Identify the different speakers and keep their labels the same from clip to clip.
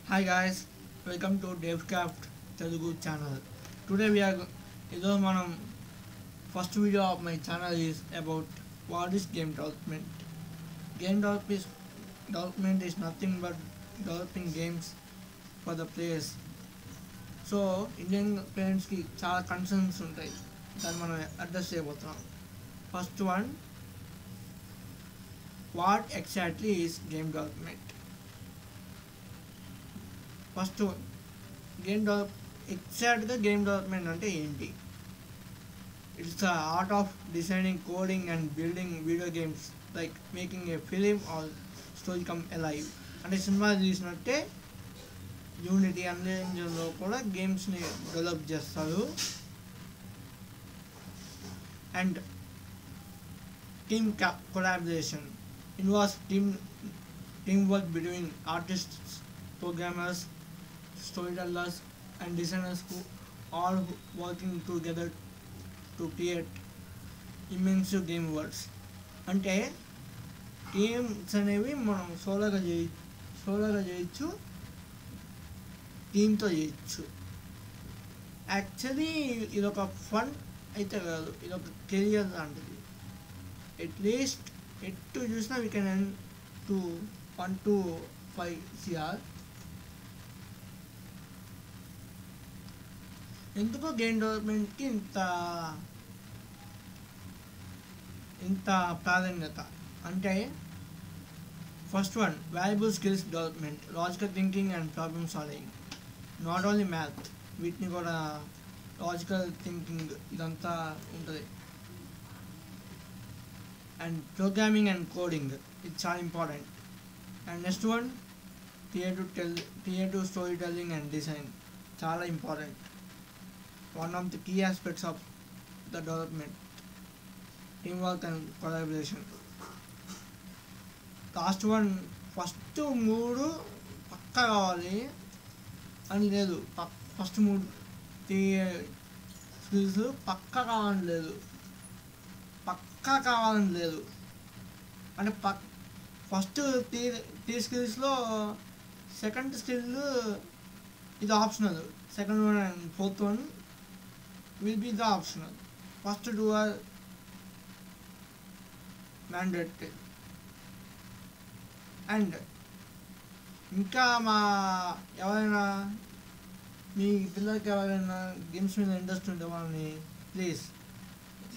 Speaker 1: Hi guys, welcome to DevCraft Telugu channel. Today we are ido manam first video of my channel is about what is game development. Game development is nothing but developing games for the players. So Indian parents ki చాలా concerns ఉంటాయి, దాన్ని మనం address చేయబోతున్నాం. First one, what exactly is game development. First ఎగ్జాక్ట్గా game development అంటే ఏంటి? It's the art of designing, coding and building video games like making a film or story come alive. అంటే సినిమా తీసినట్టే యూనిటీ అన్రియల్ ఇంజిన్లో కూడా గేమ్స్ని డెవలప్ చేస్తారు. అండ్ team collaboration involves team work between artists, programmers, storytellers and designers who all working together to create immersive game worlds. అంటే games అనేవి మనం సోలోగా చేయొచ్చు, టీమ్తో చేయొచ్చు. యాక్చువల్లీ ఇదొక ఫన్ అయితే కాదు, ఇదొక కెరియర్ లాంటిది. అట్లీస్ట్ ఎటు చూసినా we can earn to 1 to 5 CR. ఎందుకో గేమ్ డెవలప్మెంట్కి ఇంత ప్రాధాన్యత అంటే, first one, valuable skills development, logical thinking and problem solving. Not only math, వీటిని కూడా లాజికల్ థింకింగ్ ఇదంతా ఉంటుంది. అండ్ ప్రోగ్రామింగ్ అండ్ కోడింగ్, ఇది చాలా important. And next one, creative story telling and design, చాలా important. One of the key aspects of the development, teamwork and collaboration. Last one, first మూడు పక్కా కావాలి అని లేదు. ఫస్ట్ మూడు స్కిల్స్ పక్కా కావాలని లేదు, పక్కా కావాలని లేదు. అంటే ఫస్ట్ త్రీ స్కిల్స్లో సెకండ్ స్కిల్ ఇది optional, second one and fourth one will be the optional. First two are mandatory. And ఇంకా ఎవరైనా మీ పిల్లలకి ఎవరైనా గేమ్స్ మీద ఇంట్రెస్ట్ ఉంటే వాళ్ళని ప్లీజ్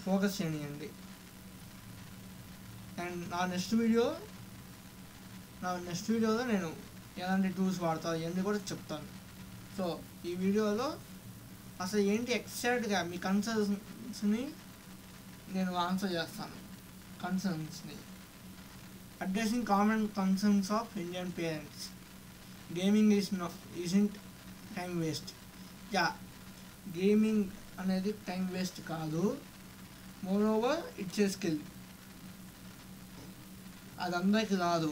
Speaker 1: ఫోకస్ చేయండి. అండ్ నా నెక్స్ట్ వీడియోలో నేను ఎలాంటి టూల్స్ వాడతాను ఇవన్నీ కూడా చెప్తాను. సో ఈ వీడియోలో అసలు ఏంటి ఎగ్జాక్ట్గా మీ కన్సర్న్స్ని నేను ఆన్సర్ చేస్తాను. కన్సర్న్స్ని addressing common concerns of Indian parents. Gaming isn't time waste. Gaming అనేది టైం వేస్ట్ కాదు, moreover it's a skill. అది అందరికీ రాదు,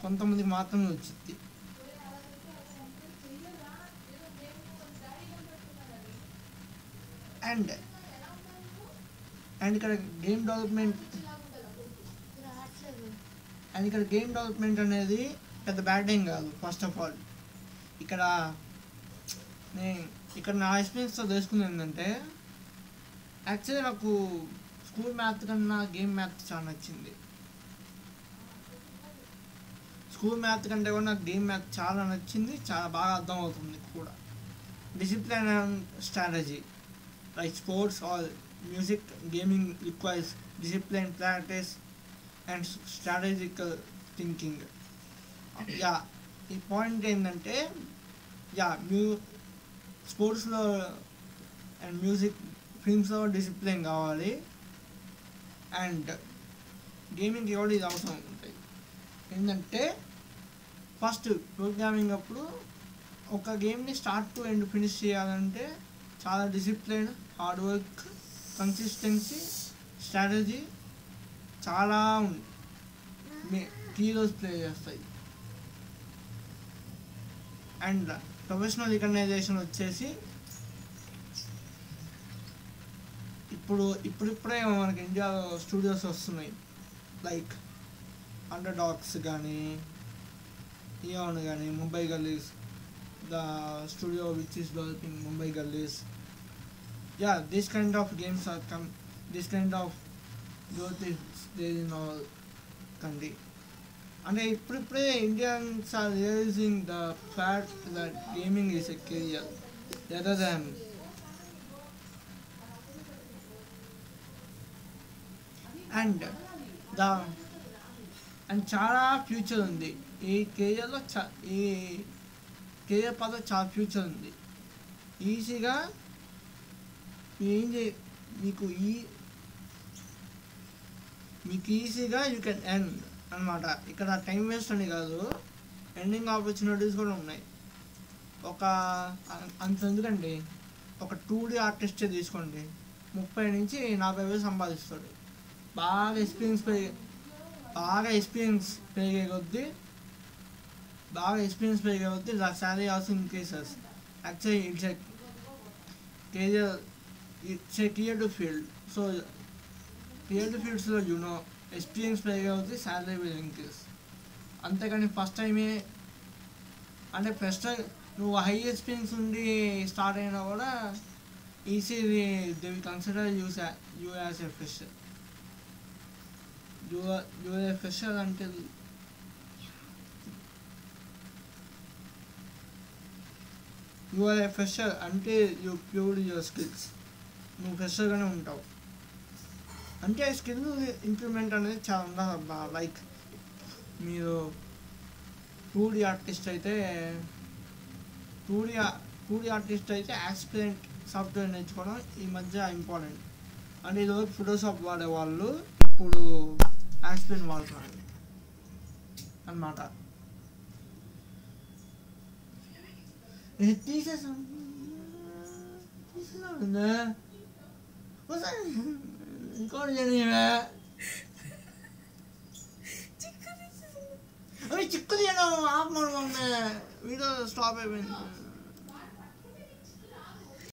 Speaker 1: కొంతమందికి మాత్రమే వచ్చింది. అండ్ ఇక్కడ గేమ్ డెవలప్మెంట్ అనేది పెద్ద బ్యాడ్ ఏం కాదు. ఫస్ట్ ఆఫ్ ఆల్ ఇక్కడ నా ఎక్స్పీరియన్స్తో తెలుసుకుంది ఏంటంటే, యాక్చువల్లీ నాకు స్కూల్ మ్యాథ్ కన్నా గేమ్ మ్యాథ్ చాలా నచ్చింది. స్కూల్ మ్యాథ్ కంటే కూడా నాకు గేమ్ మ్యాథ్ చాలా నచ్చింది, చాలా బాగా అర్థమవుతుంది కూడా. Discipline and strategy. Like sports or music, gaming requires discipline, practice and strategical thinking. ఈ పాయింట్ ఏంటంటే, స్పోర్ట్స్లో అండ్ మ్యూజిక్, ఫిల్మ్స్లో డిసిప్లిన్ కావాలి. అండ్ గేమింగ్కి కూడా ఇది అవసరం ఉంటాయి. ఏంటంటే ఫస్ట్ ప్రోగ్రామింగ్ అప్పుడు ఒక గేమ్ని స్టార్ట్ టు ఎండ్ ఫినిష్ చేయాలంటే చాలా discipline, hard work, consistency, strategy చాలా కీ రోల్స్ ప్లే చేస్తాయి. అండ్ ప్రొఫెషనల్ రికగ్నైజేషన్ వచ్చేసి ఇప్పుడిప్పుడే మనకి ఇండియాలో స్టూడియోస్ వస్తున్నాయి. లైక్ అండర్ డాగ్స్ కానీ Eon కానీ Mumbai Gullies, the studio which is developing Mumbai Gullies. Yeah, this kind of games are this kind of growth is there in our country. And iప్పుడే Indians are realizing the fact that gaming is a career rather than and the and చాలా future ఉంది ఈ కెరియర్లో ఈ career పట్ల చాలా future ఉంది. ఈజీగా మీకు ఈజీగా యూ కెన్ ఎండ్ అనమాట. ఇక్కడ టైం వేస్ట్ అని కాదు, ఎండింగ్ ఆపర్చునిటీస్ కూడా ఉన్నాయి. అంతెందుకండి, ఒక 2D ఆర్టిస్టే తీసుకోండి, 30 నుంచి 40,000 సంపాదిస్తాడు. బాగా ఎక్స్పీరియన్స్ పెరిగే కొద్దీ the salary also increases. Actually it's a creative field. So creative ఫీల్డ్స్లో ఎక్స్పీరియన్స్ పెరిగే కొద్దీ శాలరీ విల్ ఇంక్రీస్. అంతేకాని ఫస్ట్ టైమే అంటే నువ్వు హై ఎక్స్పీరియన్స్ ఉండి స్టార్ట్ అయినా కూడా easily they will consider you as a fresher. You are a fresher until you prove your skills. నువ్వు ఫ్రెషర్గానే ఉంటావు. అంటే స్కిల్ ఇంప్రూవ్మెంట్ అనేది చాలా ఉండదు. లైక్ మీరు 2D ఆర్టిస్ట్ అయితే యాక్స్పీరియన్స్ సాఫ్ట్వేర్ నేర్చుకోవడం ఈ మధ్య ఇంపార్టెంట్. అంటే ఈరోజు ఫోటోషాప్ వాడేవాళ్ళు ఇప్పుడు యాక్స్పీరియన్స్ వాడుతున్నాడు అన్నమాట. ఇంకోటి చిక్కు తీయడం ఆపమను వీడియో స్టాప్ అయిపోయింది.